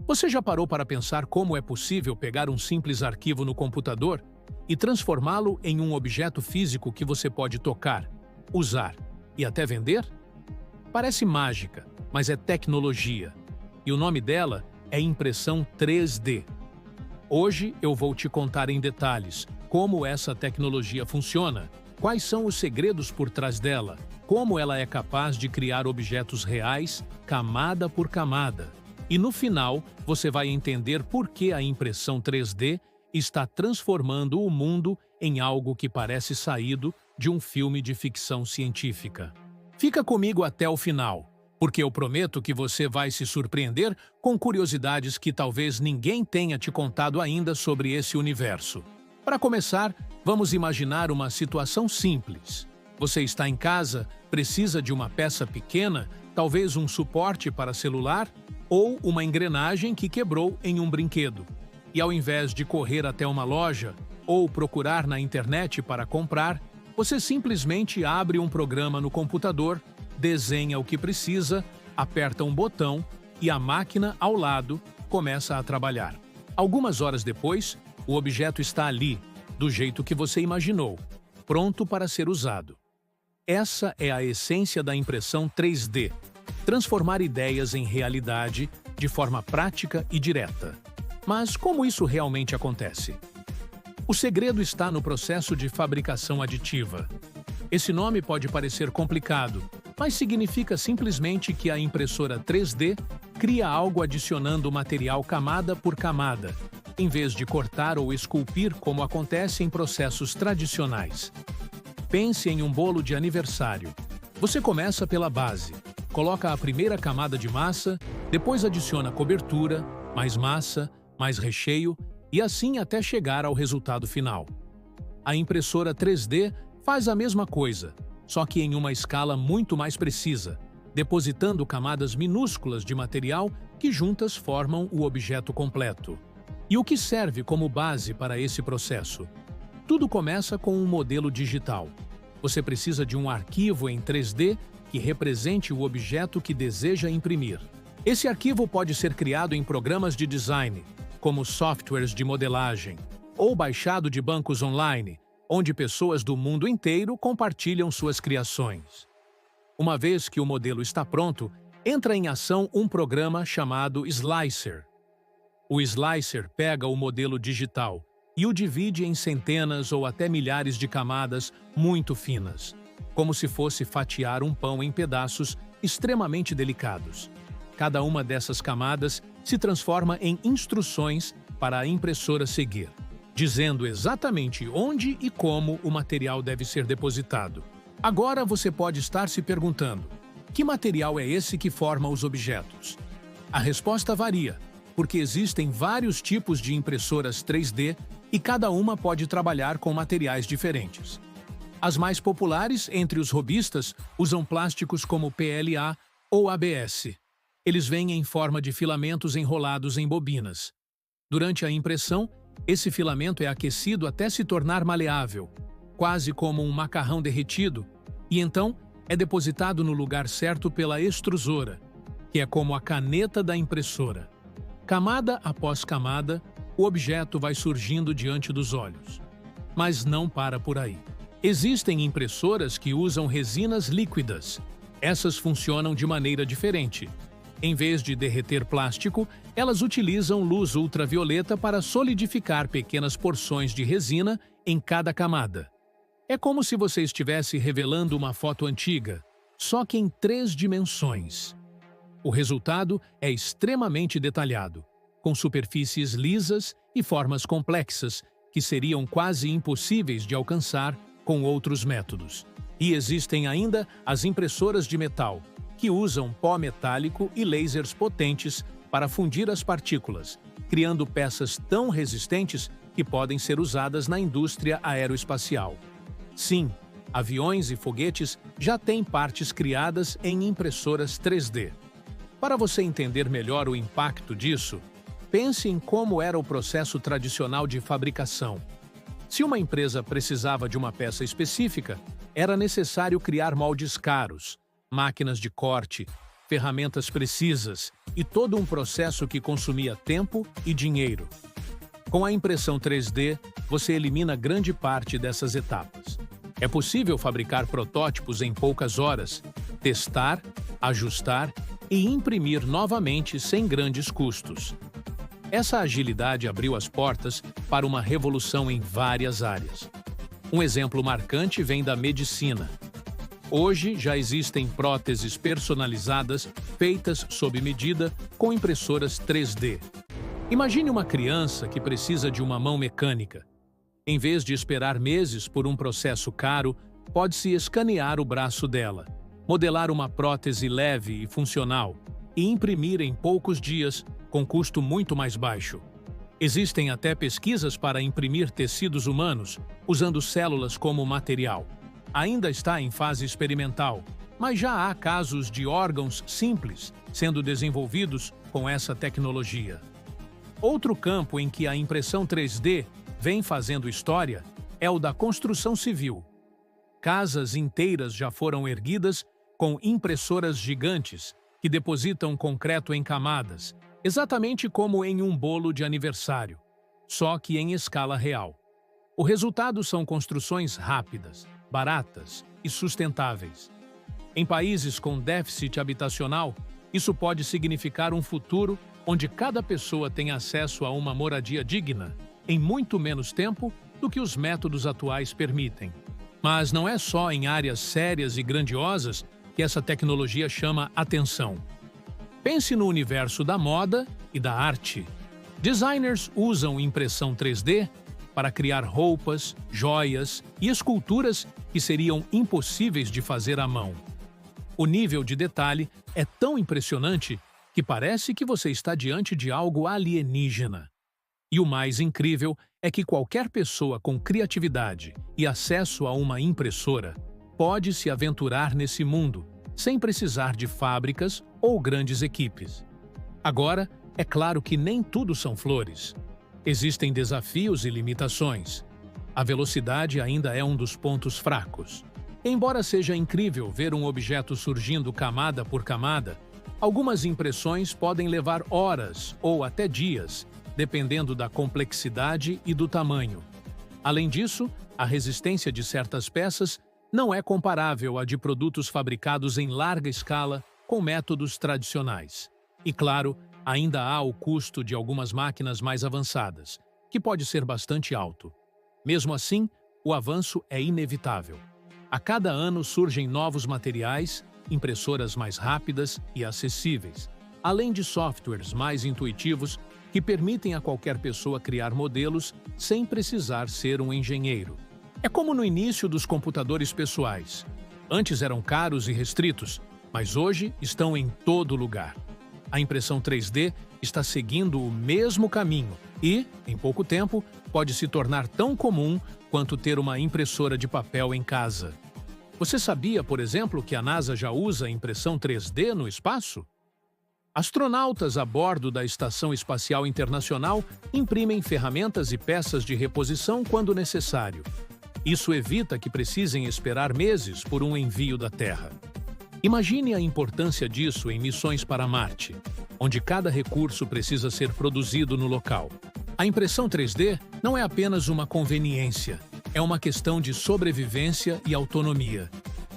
Você já parou para pensar como é possível pegar um simples arquivo no computador e transformá-lo em um objeto físico que você pode tocar, usar e até vender? Parece mágica, mas é tecnologia. E o nome dela é impressão 3D. Hoje eu vou te contar em detalhes como essa tecnologia funciona, quais são os segredos por trás dela, como ela é capaz de criar objetos reais, camada por camada. E no final, você vai entender por que a impressão 3D está transformando o mundo em algo que parece saído de um filme de ficção científica. Fica comigo até o final, porque eu prometo que você vai se surpreender com curiosidades que talvez ninguém tenha te contado ainda sobre esse universo. Para começar, vamos imaginar uma situação simples. Você está em casa, precisa de uma peça pequena, talvez um suporte para celular ou uma engrenagem que quebrou em um brinquedo. E ao invés de correr até uma loja ou procurar na internet para comprar, você simplesmente abre um programa no computador, desenha o que precisa, aperta um botão e a máquina ao lado começa a trabalhar. Algumas horas depois, o objeto está ali, do jeito que você imaginou, pronto para ser usado. Essa é a essência da impressão 3D, transformar ideias em realidade de forma prática e direta. Mas como isso realmente acontece? O segredo está no processo de fabricação aditiva. Esse nome pode parecer complicado, mas significa simplesmente que a impressora 3D cria algo adicionando material camada por camada, em vez de cortar ou esculpir como acontece em processos tradicionais. Pense em um bolo de aniversário. Você começa pela base, coloca a primeira camada de massa, depois adiciona cobertura, mais massa, mais recheio e assim até chegar ao resultado final. A impressora 3D faz a mesma coisa, só que em uma escala muito mais precisa, depositando camadas minúsculas de material que juntas formam o objeto completo. E o que serve como base para esse processo? Tudo começa com um modelo digital. Você precisa de um arquivo em 3D que represente o objeto que deseja imprimir. Esse arquivo pode ser criado em programas de design, como softwares de modelagem, ou baixado de bancos online, onde pessoas do mundo inteiro compartilham suas criações. Uma vez que o modelo está pronto, entra em ação um programa chamado Slicer. O Slicer pega o modelo digital e o divide em centenas ou até milhares de camadas muito finas, como se fosse fatiar um pão em pedaços extremamente delicados. Cada uma dessas camadas se transforma em instruções para a impressora seguir, dizendo exatamente onde e como o material deve ser depositado. Agora você pode estar se perguntando: que material é esse que forma os objetos? A resposta varia, porque existem vários tipos de impressoras 3D e cada uma pode trabalhar com materiais diferentes. As mais populares entre os hobbyistas usam plásticos como PLA ou ABS. Eles vêm em forma de filamentos enrolados em bobinas. Durante a impressão, esse filamento é aquecido até se tornar maleável, quase como um macarrão derretido, e então é depositado no lugar certo pela extrusora, que é como a caneta da impressora. Camada após camada, o objeto vai surgindo diante dos olhos. Mas não para por aí. Existem impressoras que usam resinas líquidas. Essas funcionam de maneira diferente. Em vez de derreter plástico, elas utilizam luz ultravioleta para solidificar pequenas porções de resina em cada camada. É como se você estivesse revelando uma foto antiga, só que em 3 dimensões. O resultado é extremamente detalhado, com superfícies lisas e formas complexas que seriam quase impossíveis de alcançar com outros métodos. E existem ainda as impressoras de metal, que usam pó metálico e lasers potentes para fundir as partículas, criando peças tão resistentes que podem ser usadas na indústria aeroespacial. Sim, aviões e foguetes já têm partes criadas em impressoras 3D. Para você entender melhor o impacto disso, pense em como era o processo tradicional de fabricação. Se uma empresa precisava de uma peça específica, era necessário criar moldes caros, máquinas de corte, ferramentas precisas e todo um processo que consumia tempo e dinheiro. Com a impressão 3D, você elimina grande parte dessas etapas. É possível fabricar protótipos em poucas horas, testar, ajustar e imprimir novamente sem grandes custos. Essa agilidade abriu as portas para uma revolução em várias áreas. Um exemplo marcante vem da medicina. Hoje já existem próteses personalizadas feitas sob medida com impressoras 3D. Imagine uma criança que precisa de uma mão mecânica. Em vez de esperar meses por um processo caro, pode-se escanear o braço dela, modelar uma prótese leve e funcional e imprimir em poucos dias com custo muito mais baixo. Existem até pesquisas para imprimir tecidos humanos usando células como material. Ainda está em fase experimental, mas já há casos de órgãos simples sendo desenvolvidos com essa tecnologia. Outro campo em que a impressão 3D vem fazendo história é o da construção civil. Casas inteiras já foram erguidas com impressoras gigantes que depositam concreto em camadas, exatamente como em um bolo de aniversário, só que em escala real. O resultado são construções rápidas, baratas e sustentáveis. Em países com déficit habitacional, isso pode significar um futuro onde cada pessoa tem acesso a uma moradia digna em muito menos tempo do que os métodos atuais permitem. Mas não é só em áreas sérias e grandiosas que essa tecnologia chama atenção. Pense no universo da moda e da arte. Designers usam impressão 3D para criar roupas, joias e esculturas que seriam impossíveis de fazer à mão. O nível de detalhe é tão impressionante que parece que você está diante de algo alienígena. E o mais incrível é que qualquer pessoa com criatividade e acesso a uma impressora pode se aventurar nesse mundo, sem precisar de fábricas ou grandes equipes. Agora, é claro que nem tudo são flores. Existem desafios e limitações. A velocidade ainda é um dos pontos fracos. Embora seja incrível ver um objeto surgindo camada por camada, algumas impressões podem levar horas ou até dias, dependendo da complexidade e do tamanho. Além disso, a resistência de certas peças não é comparável à de produtos fabricados em larga escala com métodos tradicionais. E claro, ainda há o custo de algumas máquinas mais avançadas, que pode ser bastante alto. Mesmo assim, o avanço é inevitável. A cada ano surgem novos materiais, impressoras mais rápidas e acessíveis, além de softwares mais intuitivos que permitem a qualquer pessoa criar modelos sem precisar ser um engenheiro. É como no início dos computadores pessoais. Antes eram caros e restritos, mas hoje estão em todo lugar. A impressão 3D está seguindo o mesmo caminho e, em pouco tempo, pode se tornar tão comum quanto ter uma impressora de papel em casa. Você sabia, por exemplo, que a NASA já usa impressão 3D no espaço? Astronautas a bordo da Estação Espacial Internacional imprimem ferramentas e peças de reposição quando necessário. Isso evita que precisem esperar meses por um envio da Terra. Imagine a importância disso em missões para Marte, onde cada recurso precisa ser produzido no local. A impressão 3D não é apenas uma conveniência, é uma questão de sobrevivência e autonomia.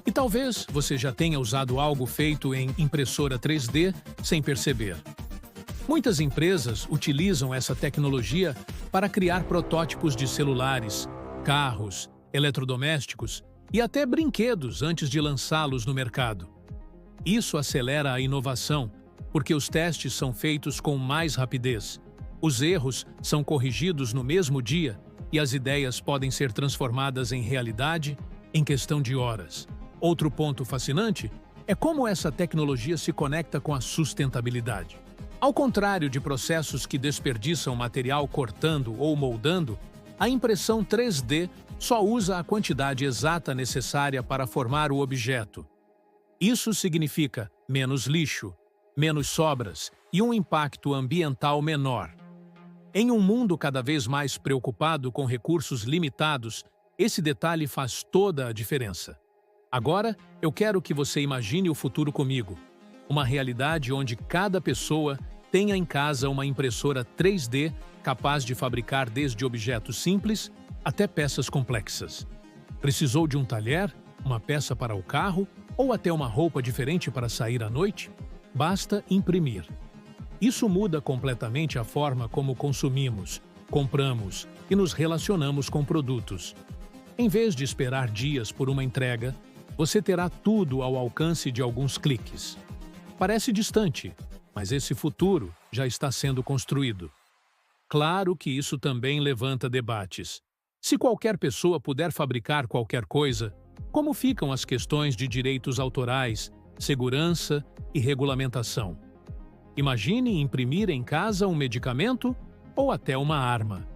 E talvez você já tenha usado algo feito em impressora 3D sem perceber. Muitas empresas utilizam essa tecnologia para criar protótipos de celulares, carros, eletrodomésticos e até brinquedos antes de lançá-los no mercado. Isso acelera a inovação, porque os testes são feitos com mais rapidez. Os erros são corrigidos no mesmo dia e as ideias podem ser transformadas em realidade em questão de horas. Outro ponto fascinante é como essa tecnologia se conecta com a sustentabilidade. Ao contrário de processos que desperdiçam material cortando ou moldando, a impressão 3D só usa a quantidade exata necessária para formar o objeto. Isso significa menos lixo, menos sobras e um impacto ambiental menor. Em um mundo cada vez mais preocupado com recursos limitados, esse detalhe faz toda a diferença. Agora, eu quero que você imagine o futuro comigo. Uma realidade onde cada pessoa tenha em casa uma impressora 3D capaz de fabricar desde objetos simples até peças complexas. Precisou de um talher, uma peça para o carro ou até uma roupa diferente para sair à noite? Basta imprimir. Isso muda completamente a forma como consumimos, compramos e nos relacionamos com produtos. Em vez de esperar dias por uma entrega, você terá tudo ao alcance de alguns cliques. Parece distante, mas esse futuro já está sendo construído. Claro que isso também levanta debates. Se qualquer pessoa puder fabricar qualquer coisa, como ficam as questões de direitos autorais, segurança e regulamentação? Imagine imprimir em casa um medicamento ou até uma arma.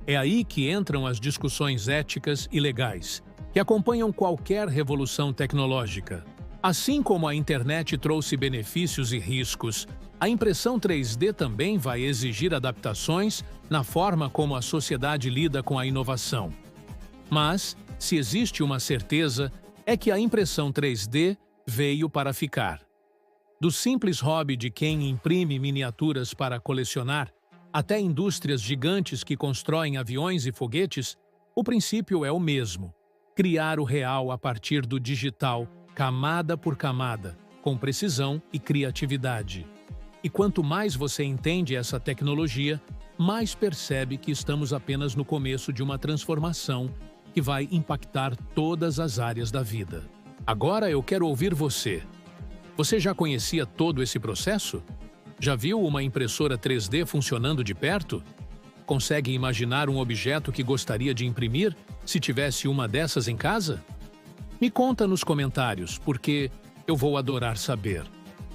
É aí que entram as discussões éticas e legais, que acompanham qualquer revolução tecnológica. Assim como a internet trouxe benefícios e riscos, a impressão 3D também vai exigir adaptações na forma como a sociedade lida com a inovação. Mas, se existe uma certeza, é que a impressão 3D veio para ficar. Do simples hobby de quem imprime miniaturas para colecionar, até indústrias gigantes que constroem aviões e foguetes, o princípio é o mesmo: criar o real a partir do digital, camada por camada, com precisão e criatividade. E quanto mais você entende essa tecnologia, mais percebe que estamos apenas no começo de uma transformação que vai impactar todas as áreas da vida. Agora eu quero ouvir você. Você já conhecia todo esse processo? Já viu uma impressora 3D funcionando de perto? Consegue imaginar um objeto que gostaria de imprimir se tivesse uma dessas em casa? Me conta nos comentários, porque eu vou adorar saber.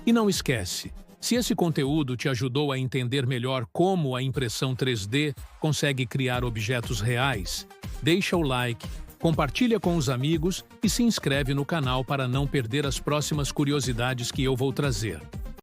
E não esquece, se esse conteúdo te ajudou a entender melhor como a impressão 3D consegue criar objetos reais, deixa o like, compartilha com os amigos e se inscreve no canal para não perder as próximas curiosidades que eu vou trazer.